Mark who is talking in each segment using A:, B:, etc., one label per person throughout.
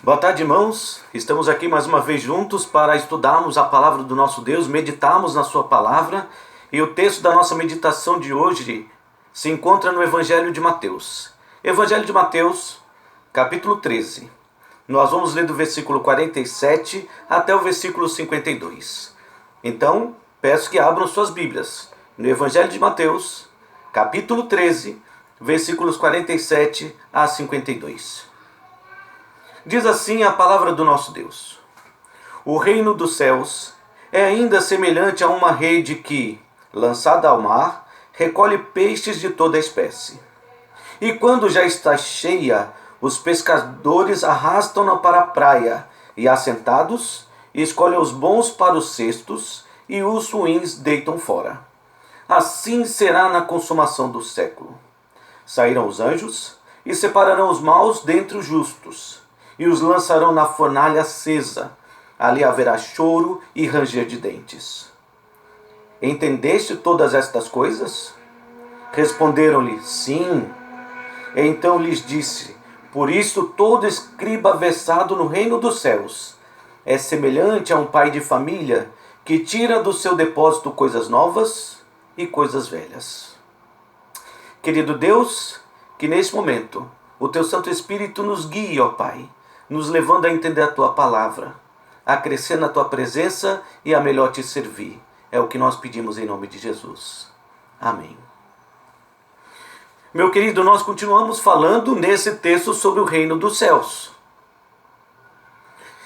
A: Boa tarde, irmãos. Estamos aqui mais uma vez juntos para estudarmos a palavra do nosso Deus, meditarmos na sua palavra. E o texto da nossa meditação de hoje se encontra no Evangelho de Mateus. Evangelho de Mateus, capítulo 13. Nós vamos ler do versículo 47 até o versículo 52. Então, peço que abram suas Bíblias no Evangelho de Mateus, capítulo 13, versículos 47 a 52. Diz assim a palavra do nosso Deus: O reino dos céus é ainda semelhante a uma rede que, lançada ao mar, recolhe peixes de toda a espécie. E quando já está cheia, os pescadores arrastam-na para a praia, e assentados, escolhem os bons para os cestos, e os ruins deitam fora. Assim será na consumação do século. Sairão os anjos, e separarão os maus dentre os justos, e os lançarão na fornalha acesa. Ali haverá choro e ranger de dentes. Entendeste todas estas coisas? Responderam-lhe, sim. Então lhes disse, por isso todo escriba versado no reino dos céus é semelhante a um pai de família que tira do seu depósito coisas novas e coisas velhas. Querido Deus, que neste momento o teu Santo Espírito nos guie, ó Pai, nos levando a entender a tua palavra, a crescer na tua presença e a melhor te servir. É o que nós pedimos em nome de Jesus. Amém. Meu querido, nós continuamos falando nesse texto sobre o reino dos céus.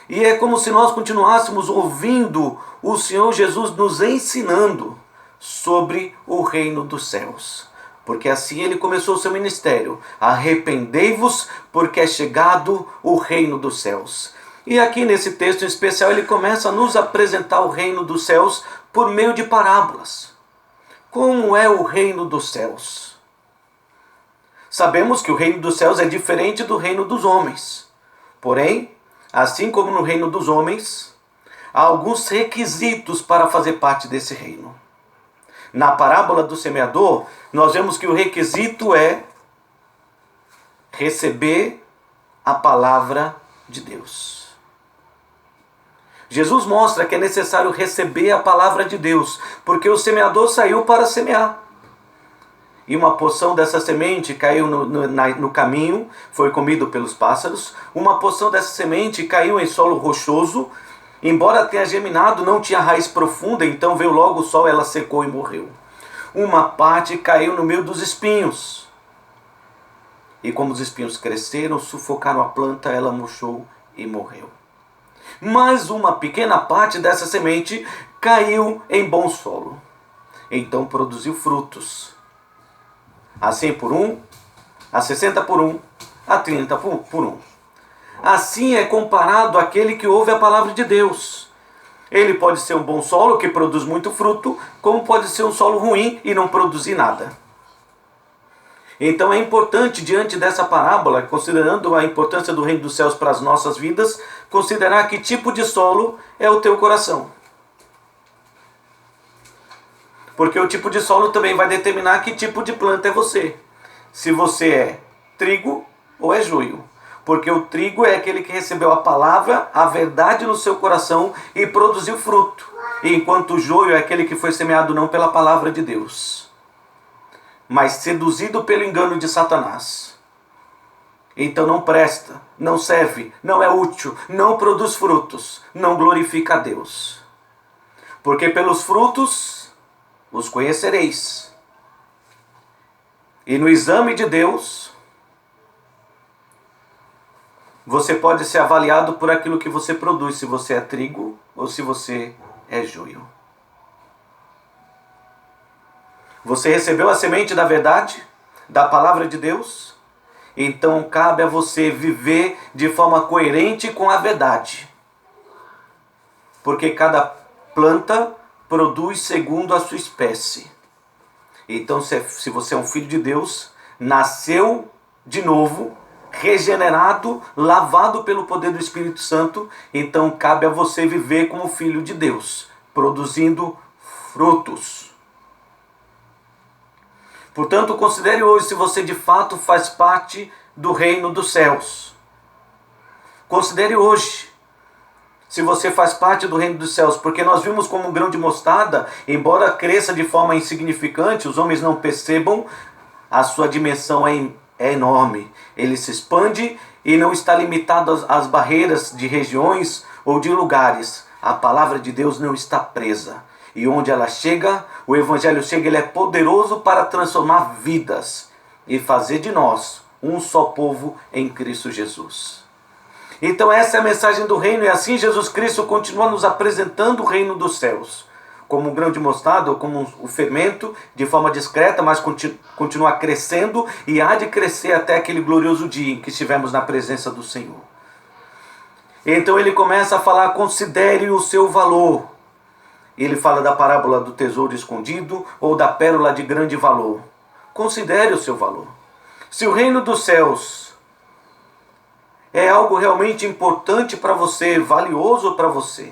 A: E é como se nós continuássemos ouvindo o Senhor Jesus nos ensinando sobre o reino dos céus. Porque assim ele começou o seu ministério. Arrependei-vos, porque é chegado o reino dos céus. E aqui nesse texto em especial ele começa a nos apresentar o reino dos céus por meio de parábolas. Como é o reino dos céus? Sabemos que o reino dos céus é diferente do reino dos homens. Porém, assim como no reino dos homens, há alguns requisitos para fazer parte desse reino. Na parábola do semeador, nós vemos que o requisito é receber a palavra de Deus. Jesus mostra que é necessário receber a palavra de Deus, porque o semeador saiu para semear. E uma porção dessa semente caiu no caminho, foi comido pelos pássaros. Uma porção dessa semente caiu em solo rochoso. Embora tenha germinado, não tinha raiz profunda, então veio logo o sol, ela secou e morreu. Uma parte caiu no meio dos espinhos. E como os espinhos cresceram, sufocaram a planta, ela murchou e morreu. Mas uma pequena parte dessa semente caiu em bom solo. Então produziu frutos. A 100 por 1, a 60 por 1, a 30 por 1. Assim é comparado aquele que ouve a palavra de Deus. Ele pode ser um bom solo que produz muito fruto, como pode ser um solo ruim e não produzir nada. Então é importante, diante dessa parábola, considerando a importância do reino dos céus para as nossas vidas, considerar que tipo de solo é o teu coração. Porque o tipo de solo também vai determinar que tipo de planta é você. Se você é trigo ou é joio. Porque o trigo é aquele que recebeu a palavra, a verdade no seu coração e produziu fruto. Enquanto o joio é aquele que foi semeado não pela palavra de Deus, mas seduzido pelo engano de Satanás. Então não presta, não serve, não é útil, não produz frutos, não glorifica a Deus. Porque pelos frutos os conhecereis. E no exame de Deus, você pode ser avaliado por aquilo que você produz, se você é trigo ou se você é joio. Você recebeu a semente da verdade, da palavra de Deus? Então cabe a você viver de forma coerente com a verdade. Porque cada planta produz segundo a sua espécie. Então se você é um filho de Deus, nasceu de novo, regenerado, lavado pelo poder do Espírito Santo, então cabe a você viver como filho de Deus, produzindo frutos. Portanto, considere hoje se você de fato faz parte do reino dos céus. Considere hoje se você faz parte do reino dos céus, porque nós vimos como um grão de mostarda, embora cresça de forma insignificante, os homens não percebam, a sua dimensão é enorme. Ele se expande e não está limitado às barreiras de regiões ou de lugares. A palavra de Deus não está presa. E onde ela chega, o Evangelho chega, ele é poderoso para transformar vidas e fazer de nós um só povo em Cristo Jesus. Então essa é a mensagem do reino, e assim Jesus Cristo continua nos apresentando o reino dos céus, como um grão de mostarda, ou como o fermento, de forma discreta, mas continua crescendo, e há de crescer até aquele glorioso dia em que estivermos na presença do Senhor. Então ele começa a falar, considere o seu valor. Ele fala da parábola do tesouro escondido, ou da pérola de grande valor. Considere o seu valor. Se o reino dos céus é algo realmente importante para você, valioso para você,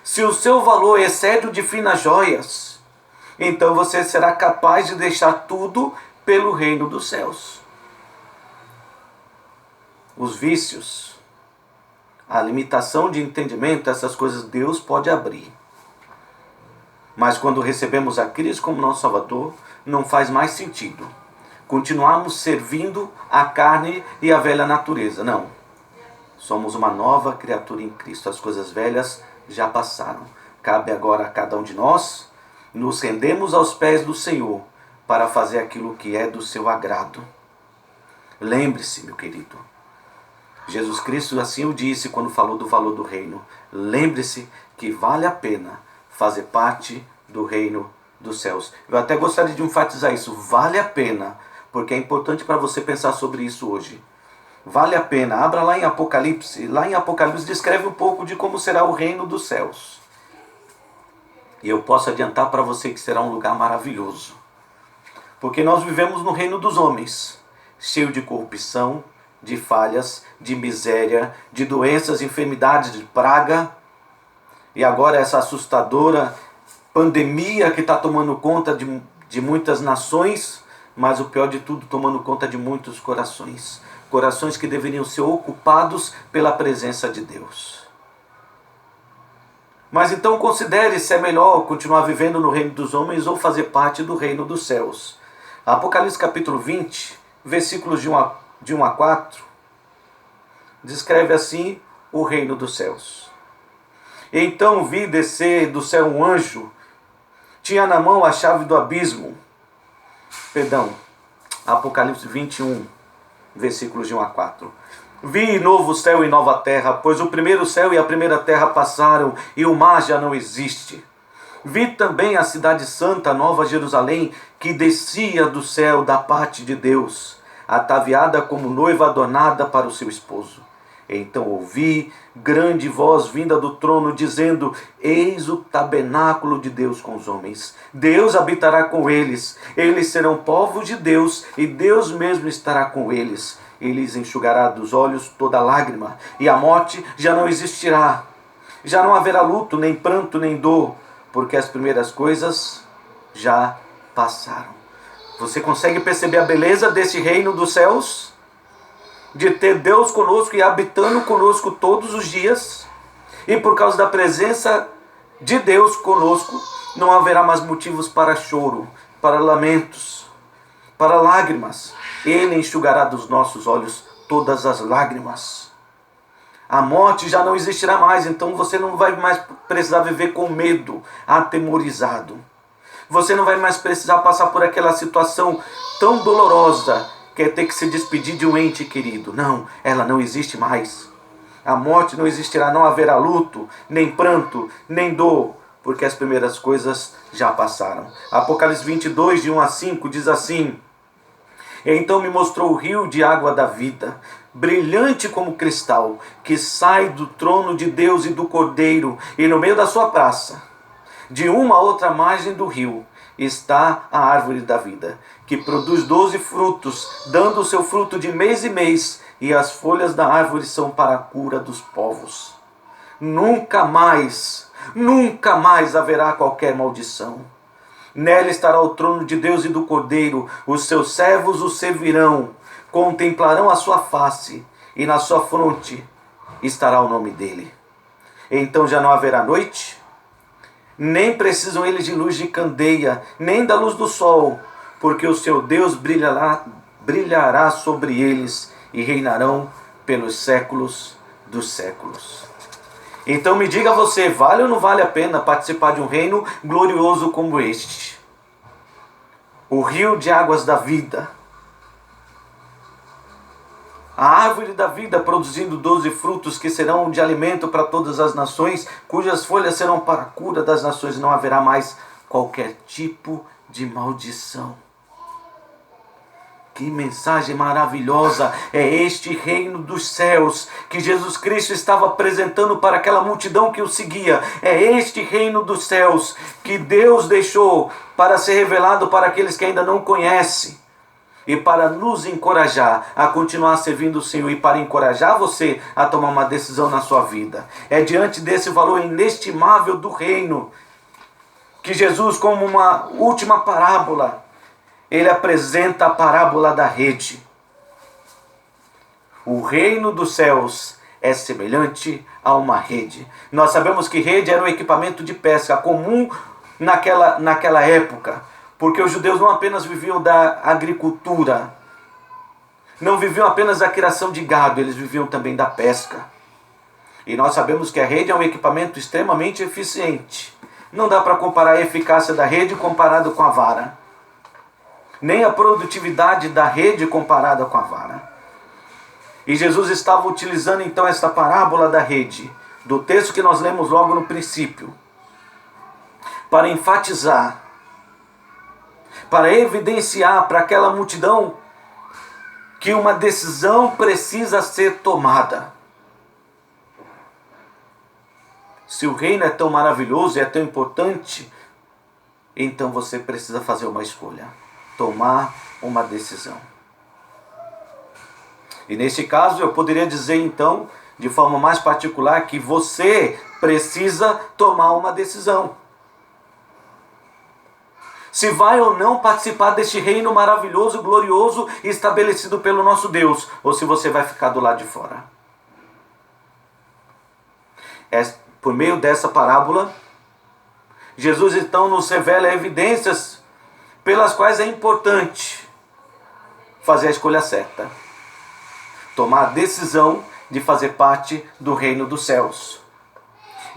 A: se o seu valor excede o de finas joias, então você será capaz de deixar tudo pelo reino dos céus. Os vícios, a limitação de entendimento, essas coisas Deus pode abrir. Mas quando recebemos a Cristo como nosso Salvador, não faz mais sentido continuarmos servindo a carne e a velha natureza. Não. Somos uma nova criatura em Cristo. As coisas velhas já passaram. Cabe agora a cada um de nós nos rendermos aos pés do Senhor para fazer aquilo que é do seu agrado. Lembre-se, meu querido, Jesus Cristo assim o disse quando falou do valor do reino. Lembre-se que vale a pena fazer parte do reino dos céus. Eu até gostaria de enfatizar isso. Vale a pena, porque é importante para você pensar sobre isso hoje. Vale a pena. Abra lá em Apocalipse. Lá em Apocalipse descreve um pouco de como será o reino dos céus. E eu posso adiantar para você que será um lugar maravilhoso. Porque nós vivemos no reino dos homens, cheio de corrupção, de falhas, de miséria, de doenças, enfermidades, de praga. E agora essa assustadora pandemia que está tomando conta de muitas nações, mas o pior de tudo, tomando conta de muitos corações. Corações que deveriam ser ocupados pela presença de Deus. Mas então considere se é melhor continuar vivendo no reino dos homens ou fazer parte do reino dos céus. Apocalipse capítulo 20, versículos de 1 a 4, descreve assim o reino dos céus. Então vi descer do céu um anjo, tinha na mão a chave do abismo. Apocalipse 21, versículos de 1 a 4. Vi novo céu e nova terra, pois o primeiro céu e a primeira terra passaram, e o mar já não existe. Vi também a cidade santa, Nova Jerusalém, que descia do céu da parte de Deus, ataviada como noiva adornada para o seu esposo. Então ouvi grande voz vinda do trono, dizendo: eis o tabernáculo de Deus com os homens. Deus habitará com eles. Eles serão povos de Deus, e Deus mesmo estará com eles. Ele lhes enxugará dos olhos toda lágrima, e a morte já não existirá. Já não haverá luto, nem pranto, nem dor, porque as primeiras coisas já passaram. Você consegue perceber a beleza desse reino dos céus? De ter Deus conosco e habitando conosco todos os dias. E por causa da presença de Deus conosco, não haverá mais motivos para choro, para lamentos, para lágrimas. Ele enxugará dos nossos olhos todas as lágrimas. A morte já não existirá mais, então você não vai mais precisar viver com medo, atemorizado. Você não vai mais precisar passar por aquela situação tão dolorosa que é ter que se despedir de um ente querido. Não, ela não existe mais. A morte não existirá, não haverá luto, nem pranto, nem dor, porque as primeiras coisas já passaram. Apocalipse 22, de 1 a 5, diz assim: então me mostrou o rio de água da vida, brilhante como cristal, que sai do trono de Deus e do Cordeiro, e no meio da sua praça, de uma a outra margem do rio, está a árvore da vida, que produz 12 frutos, dando o seu fruto de mês em mês, e as folhas da árvore são para a cura dos povos. Nunca mais haverá qualquer maldição. Nela estará o trono de Deus e do Cordeiro, os seus servos o servirão, contemplarão a sua face, e na sua fronte estará o nome dele. Então já não haverá noite, nem precisam eles de luz de candeia, nem da luz do sol, porque o seu Deus brilhará sobre eles e reinarão pelos séculos dos séculos. Então me diga você, vale ou não vale a pena participar de um reino glorioso como este? O rio de águas da vida, a árvore da vida produzindo 12 frutos que serão de alimento para todas as nações, cujas folhas serão para a cura das nações, não haverá mais qualquer tipo de maldição. Que mensagem maravilhosa é este reino dos céus que Jesus Cristo estava apresentando para aquela multidão que o seguia. É este reino dos céus que Deus deixou para ser revelado para aqueles que ainda não conhecem. E para nos encorajar a continuar servindo o Senhor e para encorajar você a tomar uma decisão na sua vida. É diante desse valor inestimável do reino que Jesus, como uma última parábola, ele apresenta a parábola da rede. O reino dos céus é semelhante a uma rede. Nós sabemos que rede era um equipamento de pesca comum naquela época. Porque os judeus não apenas viviam da agricultura, não viviam apenas da criação de gado, eles viviam também da pesca. E nós sabemos que a rede é um equipamento extremamente eficiente. Não dá para comparar a eficácia da rede comparado com a vara, nem a produtividade da rede comparada com a vara. E Jesus estava utilizando então esta parábola da rede, do texto que nós lemos logo no princípio, para enfatizar, para evidenciar para aquela multidão que uma decisão precisa ser tomada. Se o reino é tão maravilhoso e é tão importante, então você precisa fazer uma escolha, tomar uma decisão. E nesse caso eu poderia dizer então, de forma mais particular, que você precisa tomar uma decisão. Se vai ou não participar deste reino maravilhoso, glorioso e estabelecido pelo nosso Deus, ou se você vai ficar do lado de fora. Por meio dessa parábola, Jesus então nos revela evidências pelas quais é importante fazer a escolha certa. Tomar a decisão de fazer parte do reino dos céus.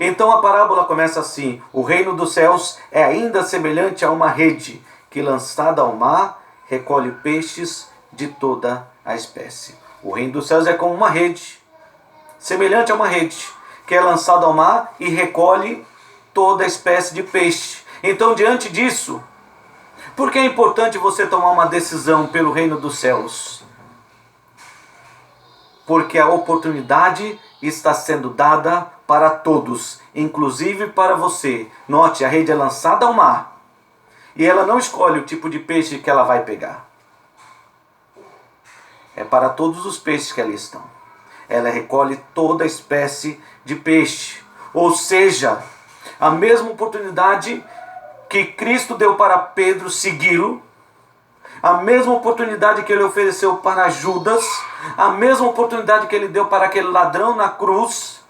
A: Então a parábola começa assim: o reino dos céus é ainda semelhante a uma rede que, lançada ao mar, recolhe peixes de toda a espécie. O reino dos céus é como uma rede, semelhante a uma rede, que é lançada ao mar e recolhe toda a espécie de peixe. Então, diante disso, por que é importante você tomar uma decisão pelo reino dos céus? Porque a oportunidade está sendo dada para todos, inclusive para você. Note, a rede é lançada ao mar e ela não escolhe o tipo de peixe que ela vai pegar. É para todos os peixes que ali estão. Ela recolhe toda espécie de peixe. Ou seja, a mesma oportunidade que Cristo deu para Pedro segui-lo, a mesma oportunidade que ele ofereceu para Judas, a mesma oportunidade que ele deu para aquele ladrão na cruz,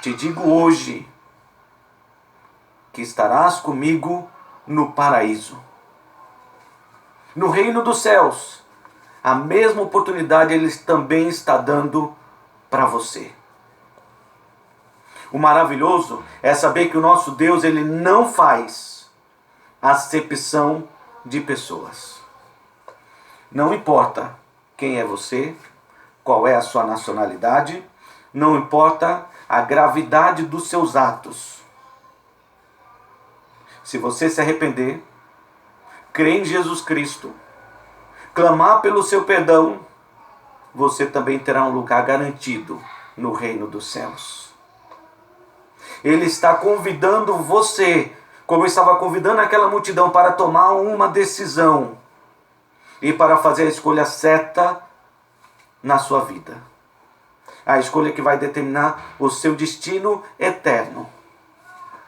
A: te digo hoje que estarás comigo no paraíso. No reino dos céus, a mesma oportunidade ele também está dando para você. O maravilhoso é saber que o nosso Deus, ele não faz acepção de pessoas. Não importa quem é você, qual é a sua nacionalidade, não importa a gravidade dos seus atos. Se você se arrepender, crer em Jesus Cristo, clamar pelo seu perdão, você também terá um lugar garantido no reino dos céus. Ele está convidando você, como estava convidando aquela multidão, para tomar uma decisão e para fazer a escolha certa na sua vida. A escolha que vai determinar o seu destino eterno,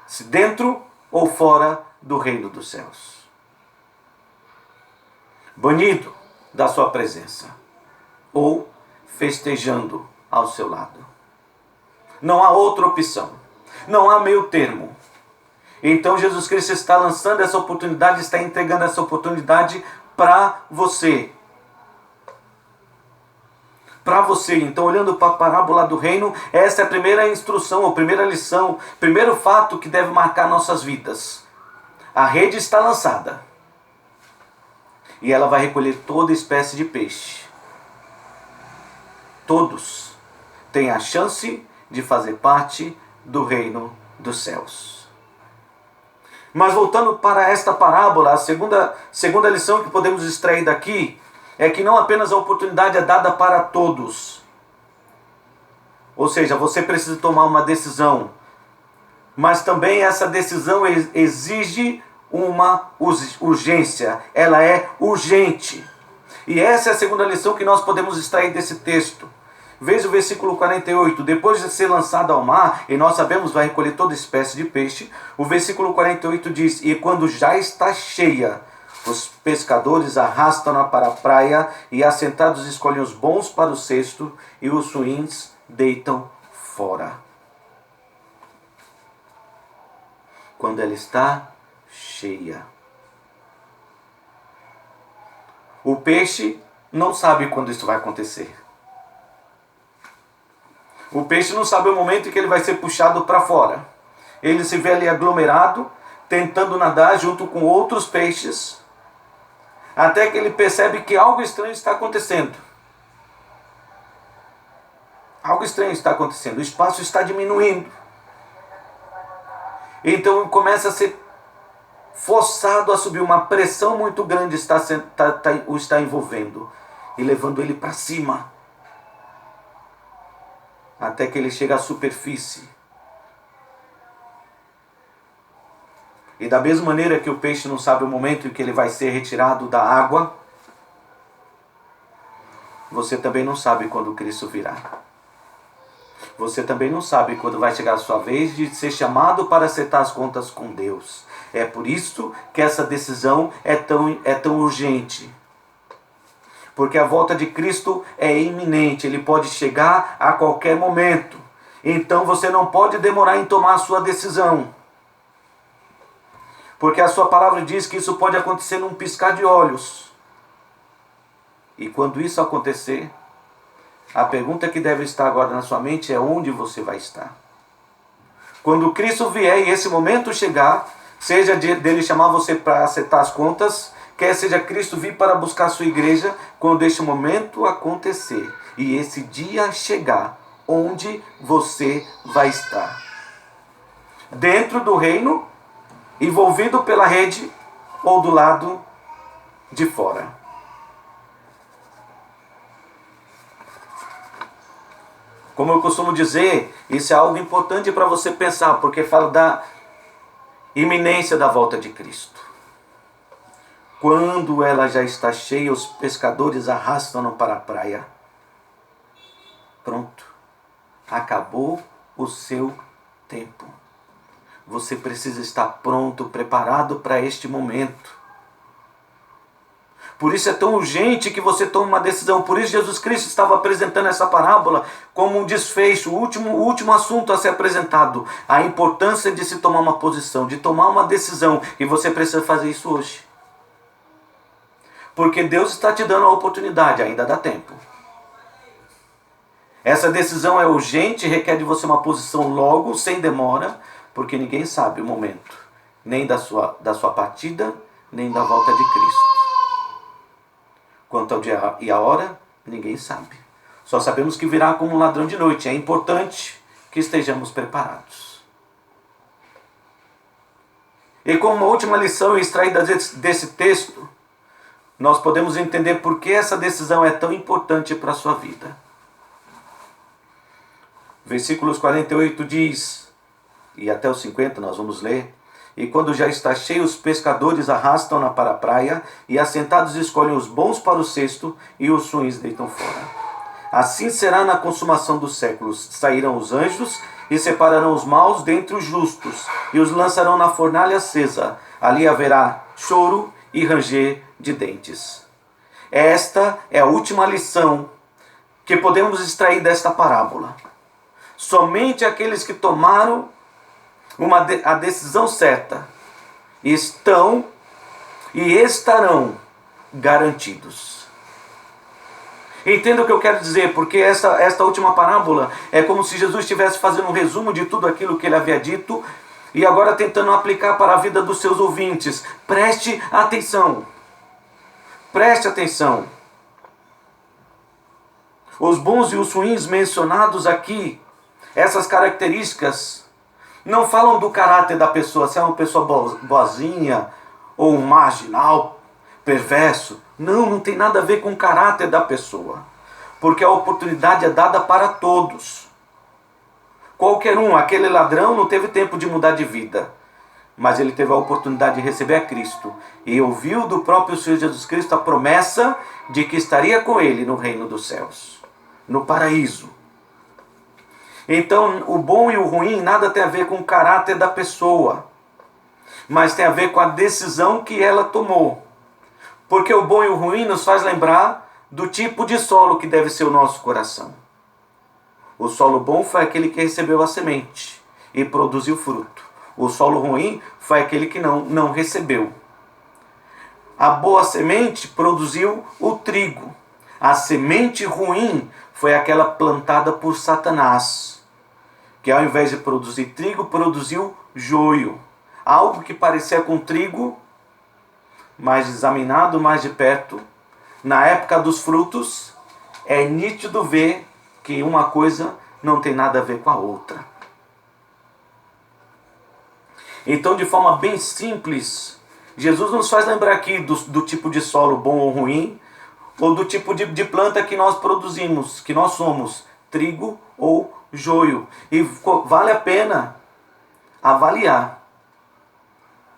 A: se dentro ou fora do reino dos céus. Banido da sua presença ou festejando ao seu lado. Não há outra opção. Não há meio termo. Então Jesus Cristo está lançando essa oportunidade, está entregando essa oportunidade para você. Para você. Então, olhando para a parábola do reino, essa é a primeira instrução, a primeira lição, primeiro fato que deve marcar nossas vidas. A rede está lançada. E ela vai recolher toda espécie de peixe. Todos têm a chance de fazer parte do reino dos céus. Mas voltando para esta parábola, a segunda lição que podemos extrair daqui é que não apenas a oportunidade é dada para todos. Ou seja, você precisa tomar uma decisão. Mas também essa decisão exige uma urgência. Ela é urgente. E essa é a segunda lição que nós podemos extrair desse texto. Veja o versículo 48. Depois de ser lançado ao mar, e nós sabemos vai recolher toda espécie de peixe, o versículo 48 diz: e quando já está cheia, os pescadores arrastam-na para a praia, e assentados escolhem os bons para o cesto, e os ruins deitam fora. Quando ela está cheia. O peixe não sabe quando isso vai acontecer. O peixe não sabe o momento em que ele vai ser puxado para fora. Ele se vê ali aglomerado, tentando nadar junto com outros peixes, até que ele percebe que algo estranho está acontecendo. Algo estranho está acontecendo. O espaço está diminuindo. Então começa a ser forçado a subir. Uma pressão muito grande o está envolvendo e levando ele para cima, até que ele chega à superfície. E da mesma maneira que o peixe não sabe o momento em que ele vai ser retirado da água, você também não sabe quando Cristo virá. Você também não sabe quando vai chegar a sua vez de ser chamado para acertar as contas com Deus. É por isso que essa decisão é tão urgente. Porque a volta de Cristo é iminente. Ele pode chegar a qualquer momento. Então você não pode demorar em tomar a sua decisão. Porque a sua palavra diz que isso pode acontecer num piscar de olhos. E quando isso acontecer, a pergunta que deve estar agora na sua mente é: onde você vai estar? Quando Cristo vier e esse momento chegar, seja dele chamar você para acertar as contas, quer seja Cristo vir para buscar a sua igreja, quando este momento acontecer e esse dia chegar, onde você vai estar? Dentro do reino, envolvido pela rede, ou do lado de fora? Como eu costumo dizer, isso é algo importante para você pensar, porque fala da iminência da volta de Cristo. Quando ela já está cheia, os pescadores arrastam-no para a praia. Pronto. Acabou o seu tempo. Você precisa estar pronto, preparado para este momento. Por isso é tão urgente que você tome uma decisão. Por isso Jesus Cristo estava apresentando essa parábola como um desfecho, o último assunto a ser apresentado. A importância de se tomar uma posição, de tomar uma decisão. E você precisa fazer isso hoje. Porque Deus está te dando a oportunidade, ainda dá tempo. Essa decisão é urgente, requer de você uma posição logo, sem demora, porque ninguém sabe o momento, nem da sua partida, nem da volta de Cristo. Quanto ao dia e a hora, ninguém sabe. Só sabemos que virá como um ladrão de noite. É importante que estejamos preparados. E como uma última lição extraída desse texto, nós podemos entender por que essa decisão é tão importante para a sua vida. Versículos 48 diz, e até os 50 nós vamos ler: e quando já está cheio, os pescadores arrastam-na para a praia, e assentados escolhem os bons para o cesto, e os ruins deitam fora. Assim será na consumação dos séculos. Sairão os anjos, e separarão os maus dentre os justos, e os lançarão na fornalha acesa. Ali haverá choro e ranger de dentes. Esta é a última lição que podemos extrair desta parábola. Somente aqueles que tomaram a decisão certa estão e estarão garantidos. Entenda o que eu quero dizer, porque esta última parábola é como se Jesus estivesse fazendo um resumo de tudo aquilo que ele havia dito e agora tentando aplicar para a vida dos seus ouvintes. Preste atenção. Preste atenção. Os bons e os ruins mencionados aqui, essas características, não falam do caráter da pessoa, se é uma pessoa boazinha ou um marginal, perverso. Não tem nada a ver com o caráter da pessoa. Porque a oportunidade é dada para todos. Qualquer um, aquele ladrão não teve tempo de mudar de vida. Mas ele teve a oportunidade de receber a Cristo. E ouviu do próprio Senhor Jesus Cristo a promessa de que estaria com ele no reino dos céus. No paraíso. Então, o bom e o ruim nada tem a ver com o caráter da pessoa. Mas tem a ver com a decisão que ela tomou. Porque o bom e o ruim nos faz lembrar do tipo de solo que deve ser o nosso coração. O solo bom foi aquele que recebeu a semente e produziu fruto. O solo ruim foi aquele que não recebeu. A boa semente produziu o trigo. A semente ruim foi aquela plantada por Satanás, que ao invés de produzir trigo, produziu joio. Algo que parecia com trigo, mas examinado mais de perto, na época dos frutos, é nítido ver que uma coisa não tem nada a ver com a outra. Então, de forma bem simples, Jesus nos faz lembrar aqui do tipo de solo bom ou ruim, ou do tipo de planta que nós produzimos, que nós somos, trigo ou joio. E vale a pena avaliar.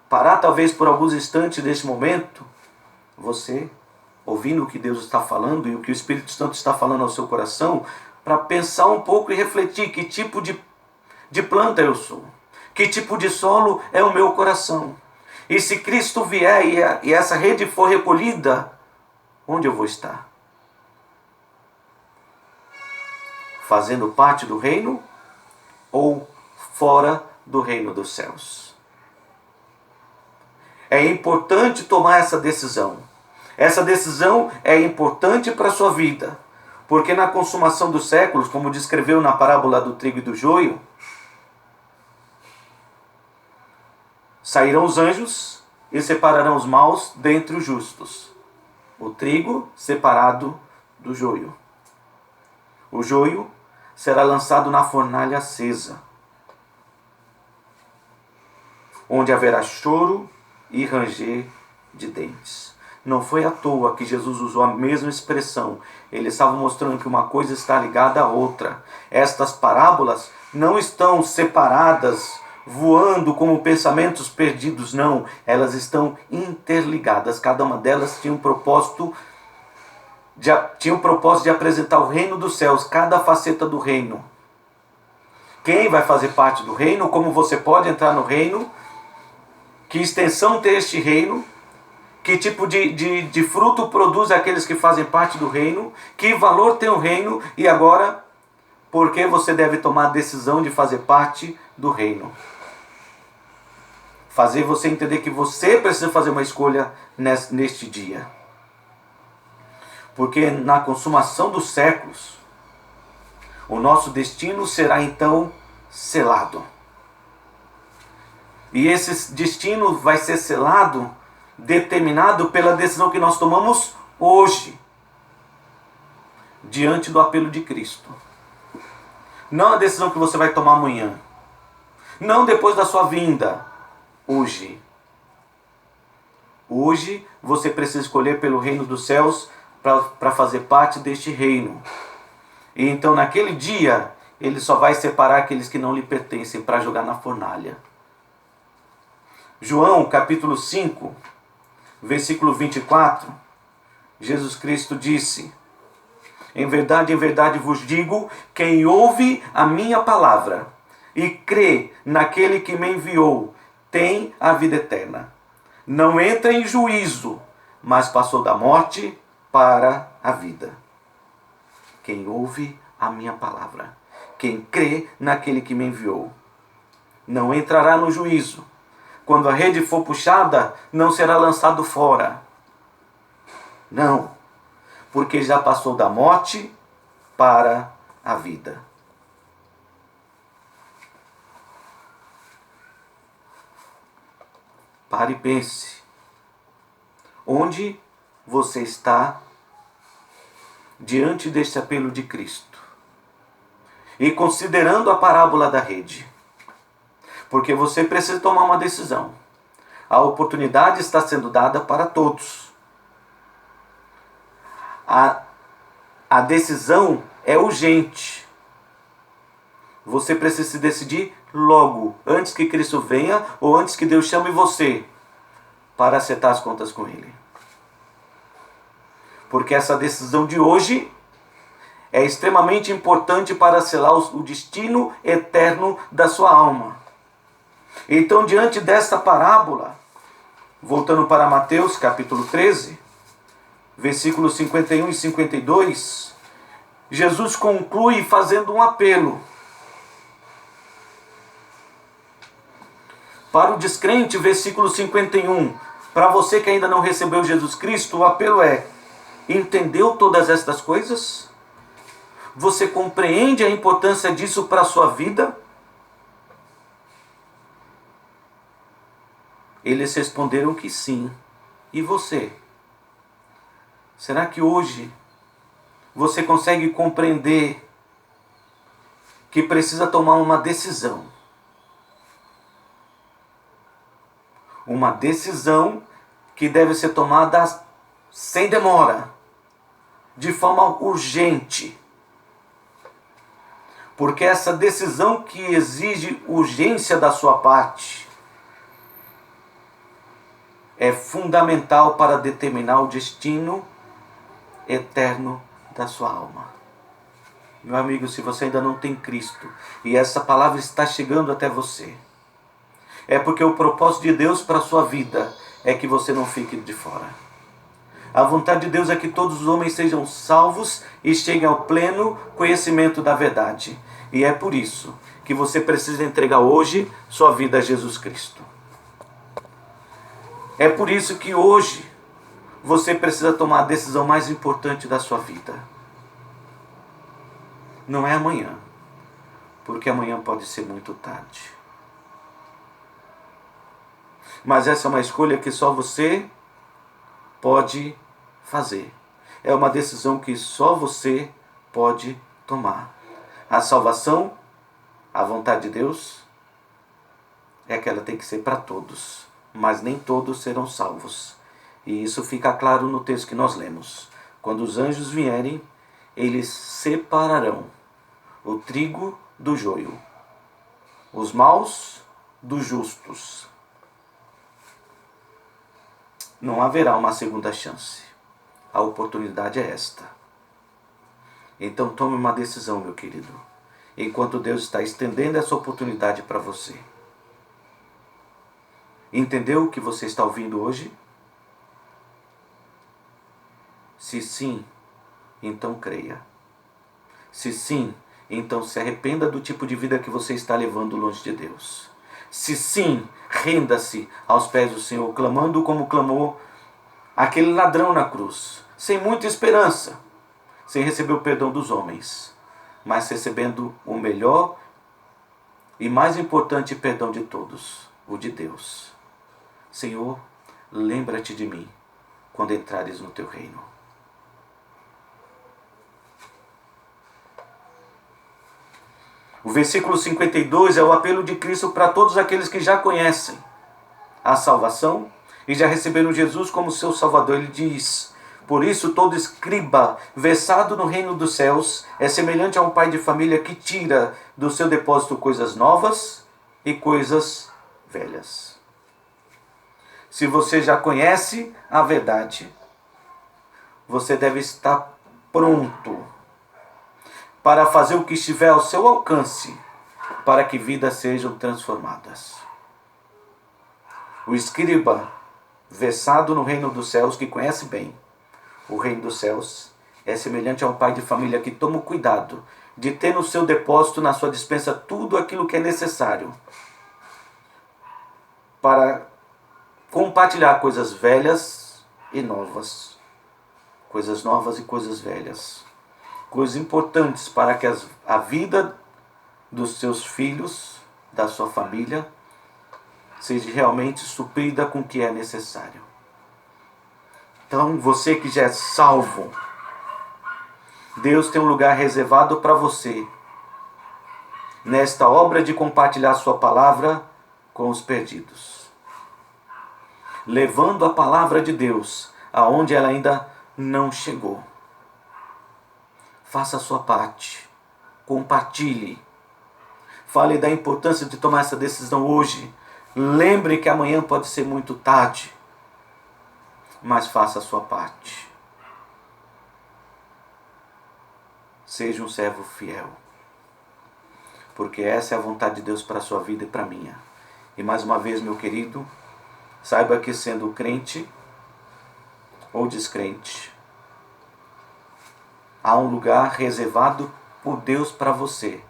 A: Parar talvez por alguns instantes neste momento, você ouvindo o que Deus está falando e o que o Espírito Santo está falando ao seu coração, para pensar um pouco e refletir que tipo de planta eu sou, que tipo de solo é o meu coração. E se Cristo vier e essa rede for recolhida, onde eu vou estar? Fazendo parte do reino ou fora do reino dos céus? É importante tomar essa decisão. Essa decisão é importante para a sua vida. Porque na consumação dos séculos, como descreveu na parábola do trigo e do joio, sairão os anjos e separarão os maus dentre os justos. O trigo separado do joio. O joio será lançado na fornalha acesa, onde haverá choro e ranger de dentes. Não foi à toa que Jesus usou a mesma expressão. Ele estava mostrando que uma coisa está ligada à outra. Estas parábolas não estão separadas, voando como pensamentos perdidos, não. Elas estão interligadas. Cada uma delas tinha um propósito de apresentar o reino dos céus, cada faceta do reino. Quem vai fazer parte do reino, como você pode entrar no reino, que extensão tem este reino, que tipo de fruto produz aqueles que fazem parte do reino, que valor tem o reino e agora, por que você deve tomar a decisão de fazer parte do reino. Fazer você entender que você precisa fazer uma escolha neste dia. Porque na consumação dos séculos, o nosso destino será então selado. E esse destino vai ser selado, determinado pela decisão que nós tomamos hoje, diante do apelo de Cristo. Não a decisão que você vai tomar amanhã. Não depois da sua vinda. Hoje. Hoje você precisa escolher pelo reino dos céus para fazer parte deste reino. E então naquele dia ele só vai separar aqueles que não lhe pertencem para jogar na fornalha. João capítulo 5, versículo 24, Jesus Cristo disse: em verdade vos digo, quem ouve a minha palavra e crê naquele que me enviou, tem a vida eterna. Não entra em juízo, mas passou da morte para a vida. quem ouve a minha palavra, quem crê naquele que me enviou, não entrará no juízo. Quando a rede for puxada, não será lançado fora. Não, porque já passou da morte para a vida. Pare e pense. Onde você está diante deste apelo de Cristo? E considerando a parábola da rede. Porque você precisa tomar uma decisão. A oportunidade está sendo dada para todos. A decisão é urgente. Você precisa se decidir logo, antes que Cristo venha ou antes que Deus chame você para acertar as contas com Ele. Porque essa decisão de hoje é extremamente importante para selar o destino eterno da sua alma. Então, diante desta parábola, voltando para Mateus capítulo 13, versículos 51 e 52, Jesus conclui fazendo um apelo. Para o descrente, versículo 51, para você que ainda não recebeu Jesus Cristo, o apelo é: entendeu todas estas coisas? Você compreende a importância disso para a sua vida? Eles responderam que sim. E você? Será que hoje você consegue compreender que precisa tomar uma decisão? Uma decisão que deve ser tomada sem demora, de forma urgente. Porque essa decisão que exige urgência da sua parte é fundamental para determinar o destino eterno da sua alma. Meu amigo, se você ainda não tem Cristo e essa palavra está chegando até você, é porque o propósito de Deus para a sua vida é que você não fique de fora. A vontade de Deus é que todos os homens sejam salvos e cheguem ao pleno conhecimento da verdade. E é por isso que você precisa entregar hoje sua vida a Jesus Cristo. É por isso que hoje você precisa tomar a decisão mais importante da sua vida. Não é amanhã, porque amanhã pode ser muito tarde. Mas essa é uma escolha que só você pode fazer. É uma decisão que só você pode tomar. A salvação, a vontade de Deus, é que ela tem que ser para todos. Mas nem todos serão salvos. E isso fica claro no texto que nós lemos. Quando os anjos vierem, eles separarão o trigo do joio, os maus dos justos. Não haverá uma segunda chance. A oportunidade é esta. Então tome uma decisão, meu querido, enquanto Deus está estendendo essa oportunidade para você. Entendeu o que você está ouvindo hoje? Se sim, então creia. Se sim, então se arrependa do tipo de vida que você está levando longe de Deus. Se sim, renda-se aos pés do Senhor, clamando como clamou aquele ladrão na cruz, sem muita esperança, sem receber o perdão dos homens, mas recebendo o melhor e mais importante perdão de todos, o de Deus. Senhor, lembra-te de mim quando entrares no teu reino. O versículo 52 é o apelo de Cristo para todos aqueles que já conhecem a salvação e já receberam Jesus como seu Salvador. Ele diz: por isso todo escriba versado no reino dos céus é semelhante a um pai de família que tira do seu depósito coisas novas e coisas velhas. Se você já conhece a verdade, você deve estar pronto para fazer o que estiver ao seu alcance, para que vidas sejam transformadas. O escriba, versado no reino dos céus, que conhece bem o reino dos céus, é semelhante a um pai de família que toma o cuidado de ter no seu depósito, na sua despensa, tudo aquilo que é necessário para compartilhar coisas velhas e novas. Coisas novas e coisas velhas. Coisas importantes para que a vida dos seus filhos, da sua família, seja realmente suprida com o que é necessário. Então, você que já é salvo, Deus tem um lugar reservado para você nesta obra de compartilhar sua palavra com os perdidos, levando a palavra de Deus aonde ela ainda não chegou. Faça a sua parte, compartilhe, fale da importância de tomar essa decisão hoje. Lembre que amanhã pode ser muito tarde, mas faça a sua parte. Seja um servo fiel, porque essa é a vontade de Deus para a sua vida e para a minha. E mais uma vez, meu querido, saiba que sendo crente ou descrente, há um lugar reservado por Deus para você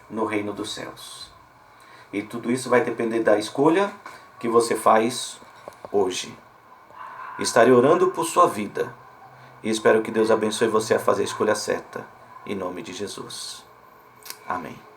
A: no reino dos céus. E tudo isso vai depender da escolha que você faz hoje. Estarei orando por sua vida e espero que Deus abençoe você a fazer a escolha certa. Em nome de Jesus. Amém.